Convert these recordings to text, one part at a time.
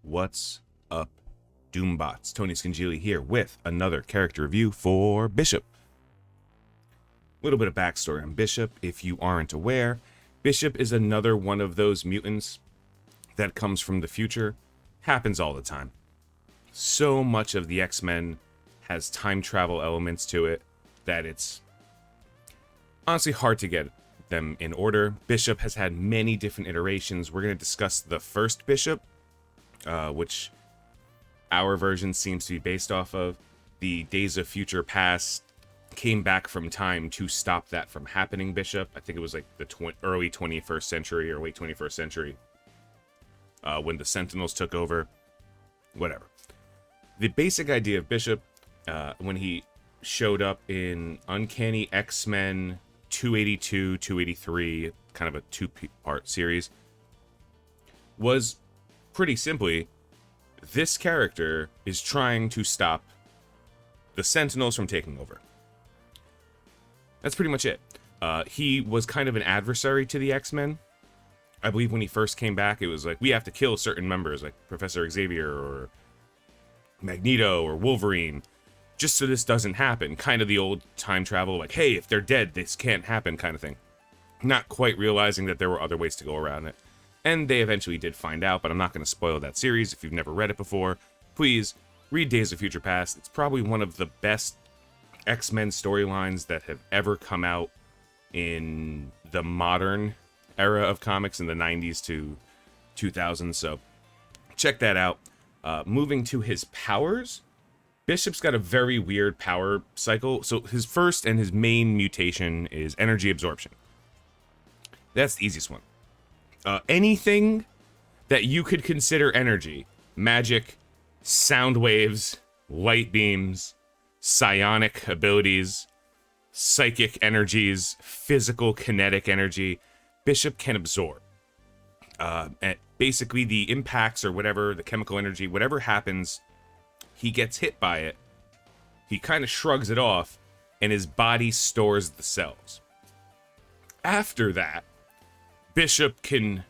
What's up, Doombots? Tony Scangili here with another character review for Bishop. Little bit of backstory on Bishop, if you aren't aware. Bishop is another one of those mutants that comes from the future. Happens all the time. So much of the X-Men has time travel elements to it that it's honestly hard to get them in order. Bishop has had many different iterations. We're going to discuss the first Bishop, which our version seems to be based off of. The Days of Future Past came back from time to stop that from happening Bishop. I think it was like the early 21st century or late 21st century when the Sentinels took over. Whatever. The basic idea of Bishop, when he showed up in Uncanny X-Men 282, 283, kind of a two-part series, was pretty simply, this character is trying to stop the Sentinels from taking over. That's pretty much it. He was kind of an adversary to the X-Men. I believe when he first came back, it was like, we have to kill certain members, like Professor Xavier or Magneto or Wolverine, just so this doesn't happen. Kind of the old time travel, like, hey, if they're dead, this can't happen kind of thing. Not quite realizing that there were other ways to go around it. And they eventually did find out, but I'm not going to spoil that series. If you've never read it before, please read Days of Future Past. It's probably one of the best X-Men storylines that have ever come out in the modern era of comics in the 90s to 2000s. So check that out. Moving to his powers, Bishop's got a very weird power cycle. So his first and his main mutation is energy absorption. That's the easiest one. Anything that you could consider energy, magic, sound waves, light beams, psionic abilities, psychic energies, physical kinetic energy, Bishop can absorb. And basically the impacts or whatever, the chemical energy, whatever happens, he gets hit by it, he kind of shrugs it off, and his body stores the cells. After that, Bishop can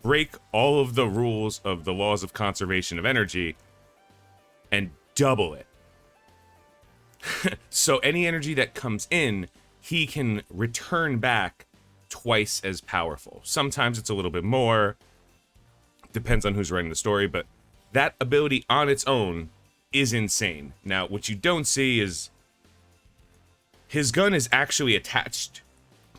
break all of the rules of the laws of conservation of energy and double it. So any energy that comes in, he can return back twice as powerful. Sometimes it's a little bit more, depends on who's writing the story, but that ability on its own is insane. Now, what you don't see is his gun is actually attached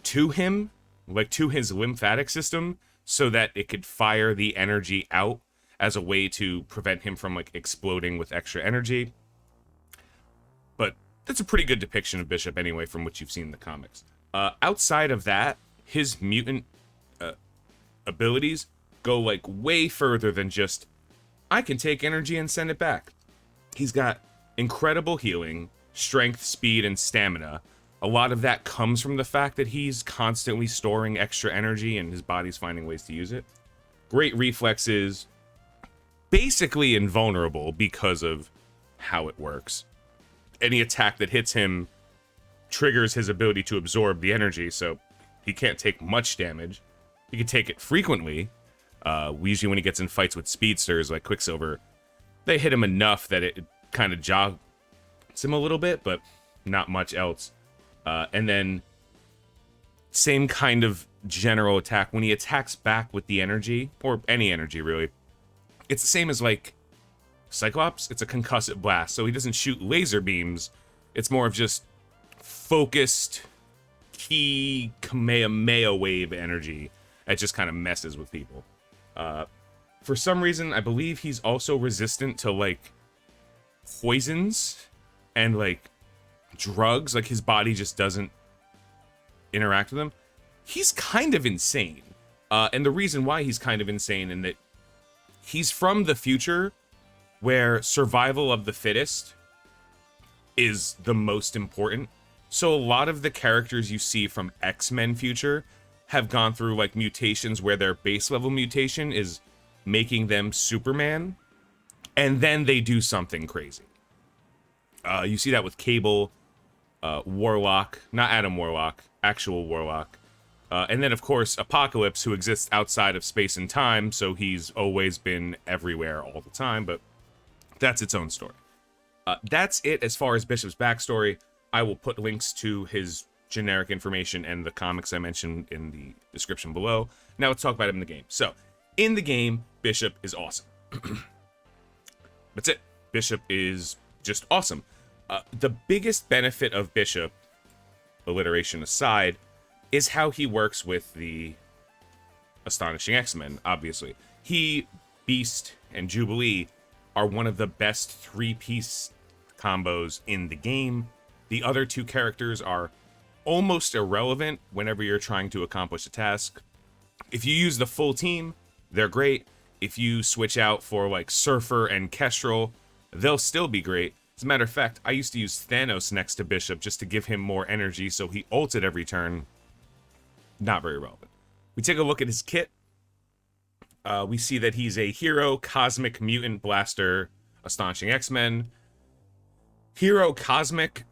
to him, like to his lymphatic system, so that it could fire the energy out as a way to prevent him from like exploding with extra energy. But that's a pretty good depiction of Bishop anyway from what you've seen in the comics. Outside of that, his mutant abilities go like way further than just, I can take energy and send it back. He's got incredible healing, strength, speed, and stamina. A lot of that comes from the fact that he's constantly storing extra energy and his body's finding ways to use it. Great reflexes, basically invulnerable because of how it works. Any attack that hits him triggers his ability to absorb the energy, so he can't take much damage. He can take it frequently. Usually when he gets in fights with speedsters like Quicksilver, they hit him enough that it kind of jogs him a little bit, but not much else. And then same kind of general attack. When he attacks back with the energy, or any energy really, it's the same as like Cyclops. It's a concussive blast, so he doesn't shoot laser beams. It's more of just focused key Kamehameha wave energy that just kind of messes with people. For some reason, I believe he's also resistant to like poisons and like drugs. Like his body just doesn't interact with them. He's kind of insane. And the reason why he's kind of insane in that he's from the future where survival of the fittest is the most important. So a lot of the characters you see from X-Men future have gone through like mutations where their base level mutation is making them Superman, and then they do something crazy. You see that with Cable, Warlock, not Adam Warlock, actual Warlock, And then, of course, Apocalypse, who exists outside of space and time, so he's always been everywhere all the time, but that's its own story. That's it as far as Bishop's backstory. I will put links to his generic information and the comics I mentioned in the description below. Now let's talk about him in the game. So, in the game, Bishop is awesome. That's it. Bishop is just awesome. The biggest benefit of Bishop, alliteration aside, is how he works with the Astonishing X-Men, obviously. He, Beast, and Jubilee are one of the best three-piece combos in the game. The other two characters are almost irrelevant whenever you're trying to accomplish a task. If you use the full team, they're great. If you switch out for like Surfer and Kestrel, they'll still be great. As a matter of fact, I used to use Thanos next to Bishop just to give him more energy so he ulted every turn. Not very relevant. We take a look at his kit. We see that he's a Hero, Cosmic, Mutant, Blaster, Astonishing X-Men. Hero, Cosmic.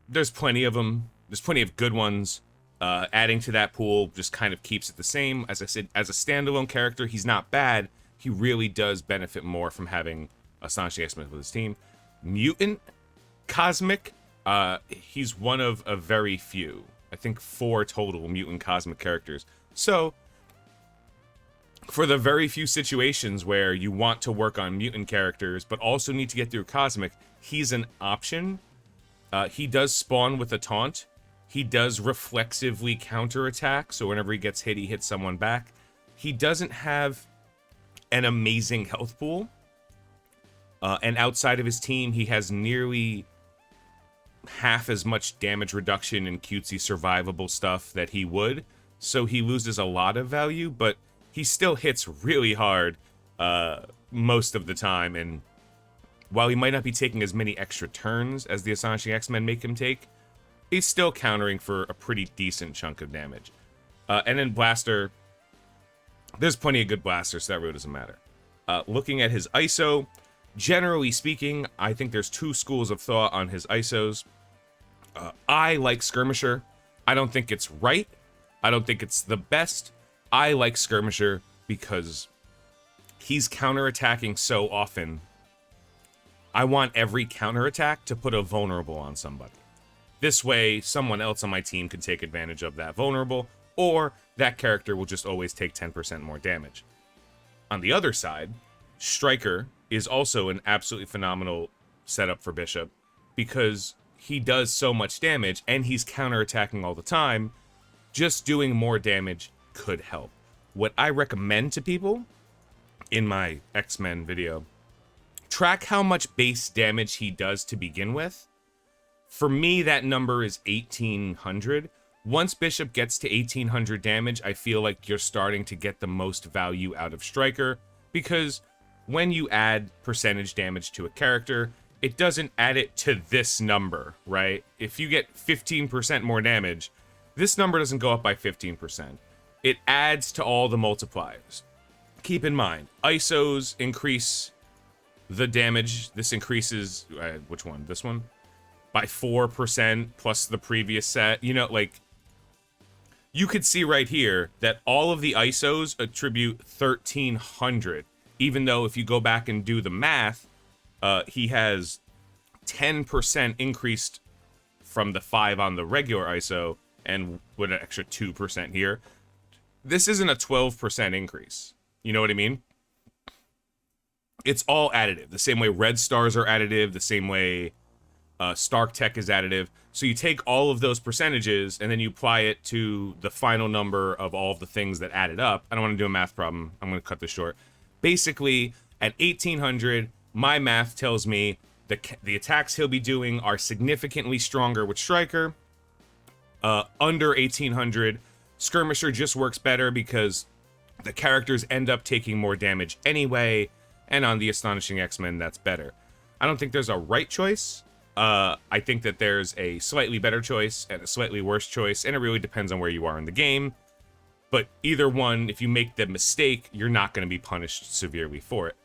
There's plenty of them. There's plenty of good ones. Adding to that pool just kind of keeps it the same. As I said, as a standalone character, he's not bad. He really does benefit more from having Astonishing X-Men with his team. Mutant, Cosmic. He's one of a very few. I think 4 total Mutant Cosmic characters. So, for the very few situations where you want to work on Mutant characters, but also need to get through Cosmic, he's an option. He does spawn with a taunt. He does reflexively counterattack, so whenever he gets hit, he hits someone back. He doesn't have an amazing health pool. And outside of his team, he has nearly half as much damage reduction and cutesy survivable stuff that he would. So he loses a lot of value, but he still hits really hard most of the time. And while he might not be taking as many extra turns as the Astonishing X-Men make him take, he's still countering for a pretty decent chunk of damage. And then Blaster, there's plenty of good blasters, so that really doesn't matter. Looking at his ISO, generally speaking, I think there's 2 schools of thought on his ISOs. I like Skirmisher. I don't think it's right. I don't think it's the best. I like Skirmisher because he's counterattacking so often. I want every counterattack to put a vulnerable on somebody. This way, someone else on my team can take advantage of that vulnerable, or that character will just always take 10% more damage. On the other side, Stryker is also an absolutely phenomenal setup for Bishop because he does so much damage and he's counterattacking all the time. Just doing more damage could help. What I recommend to people in my X-Men video, track how much base damage he does to begin with. For me, that number is 1800. Once Bishop gets to 1800 damage, I feel like you're starting to get the most value out of Stryker, because when you add percentage damage to a character, it doesn't add it to this number, right? If you get 15% more damage, this number doesn't go up by 15%. It adds to all the multipliers. Keep in mind, ISOs increase the damage. This increases, which one? This one? By 4% plus the previous set. You know, like, you could see right here that all of the ISOs attribute 1300. Even though if you go back and do the math, he has 10% increased from the 5 on the regular ISO, and with an extra 2% here. This isn't a 12% increase. You know what I mean? It's all additive. The same way red stars are additive, the same way Stark Tech is additive. So you take all of those percentages and then you apply it to the final number of all of the things that added up. I don't want to do a math problem. I'm going to cut this short. Basically, at 1800, my math tells me the attacks he'll be doing are significantly stronger with Stryker. Under 1800, Skirmisher just works better because the characters end up taking more damage anyway, and on the Astonishing X-Men, that's better. I don't think there's a right choice. I think that there's a slightly better choice and a slightly worse choice, and it really depends on where you are in the game. But either one, if you make the mistake, you're not going to be punished severely for it.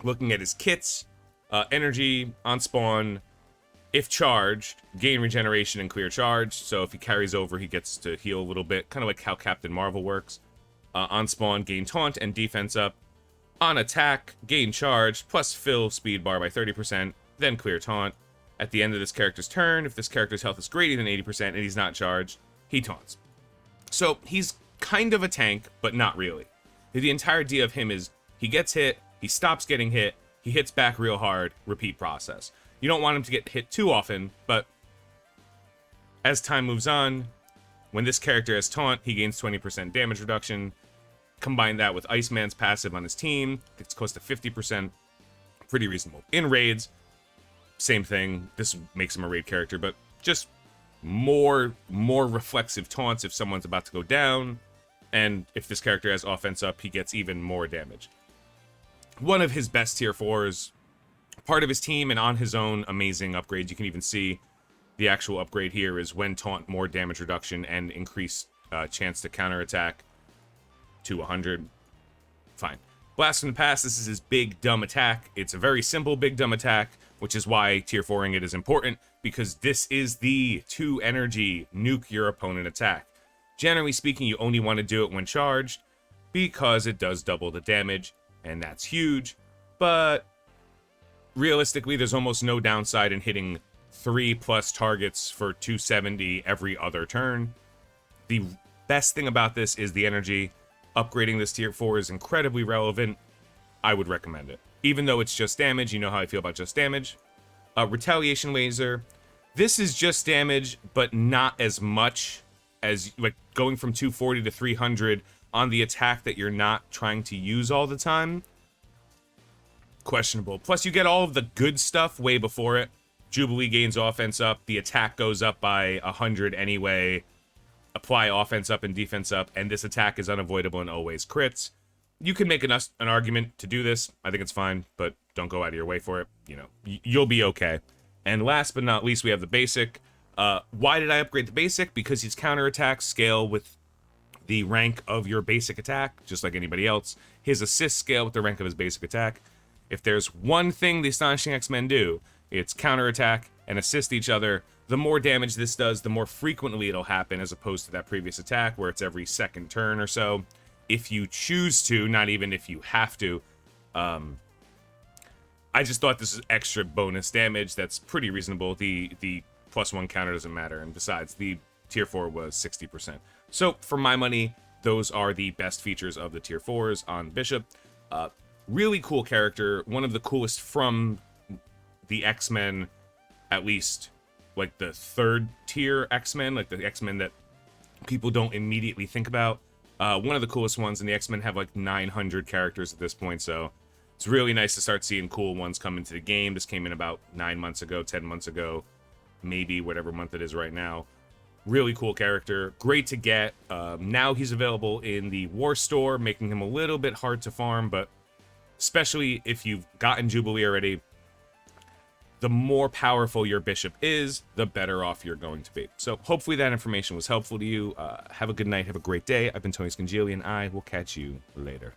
Looking at his kits, energy, on spawn, If charged, gain regeneration and clear charge. So if he carries over, he gets to heal a little bit, kind of like how Captain Marvel works. On spawn, gain taunt and defense up. On attack, gain charge, plus fill speed bar by 30%, then clear taunt. At the end of this character's turn, if this character's health is greater than 80% and he's not charged, he taunts. So he's kind of a tank, but not really. The entire idea of him is he gets hit, he stops getting hit, he hits back real hard, repeat process. You don't want him to get hit too often, but as time moves on, when this character has taunt, he gains 20% damage reduction. Combine that with Iceman's passive on his team, it's close to 50%. Pretty reasonable. In raids, same thing. This makes him a raid character, but just more reflexive taunts if someone's about to go down. And if this character has offense up, he gets even more damage. One of his best tier 4s, part of his team and on his own, amazing upgrades. You can even see the actual upgrade here is when taunt, more damage reduction and increased chance to counterattack to 100. Fine. Blast from the Past, this is his big dumb attack. It's a very simple big dumb attack, which is why tier 4ing it is important, because this is the 2 energy nuke your opponent attack. Generally speaking, you only want to do it when charged, because it does double the damage, and that's huge. But realistically, there's almost no downside in hitting 3+ targets for 270 every other turn. The best thing about this is the energy. Upgrading this tier 4 is incredibly relevant. I would recommend it. Even though it's just damage, you know how I feel about just damage. Retaliation Laser. This is just damage, but not as much as, like, going from 240 to 300 on the attack that you're not trying to use all the time. Questionable. Plus, you get all of the good stuff way before it. Jubilee gains offense up. The attack goes up by 100 anyway. Apply offense up and defense up, and this attack is unavoidable and always crits. You can make an argument to do this. I think it's fine, but don't go out of your way for it. You know, you'll be okay. And last but not least, we have the basic. Why did I upgrade the basic? Because his counterattacks scale with the rank of your basic attack, just like anybody else. His assists scale with the rank of his basic attack. If there's one thing the Astonishing X-Men do, it's counterattack and assist each other. The more damage this does, the more frequently it'll happen, as opposed to that previous attack where it's every second turn or so. If you choose to, not even if you have to. I just thought this is extra bonus damage that's pretty reasonable. The +1 counter doesn't matter, and besides, the tier 4 was 60%. So for my money, those are the best features of the tier 4s on Bishop. Really cool character, one of the coolest from the X-Men, at least like the 3rd tier X-Men, like the X-Men that people don't immediately think about. One of the coolest ones, and the X-Men have like 900 characters at this point, so it's really nice to start seeing cool ones come into the game. This came in about 9 months ago, 10 months ago, maybe whatever month it is right now. Really cool character, great to get. Now he's available in the War Store, making him a little bit hard to farm, but especially if you've gotten Jubilee already, the more powerful your Bishop is, the better off you're going to be. So hopefully that information was helpful to you. Have a good night. Have a great day. I've been Tony Scangili, and I will catch you later.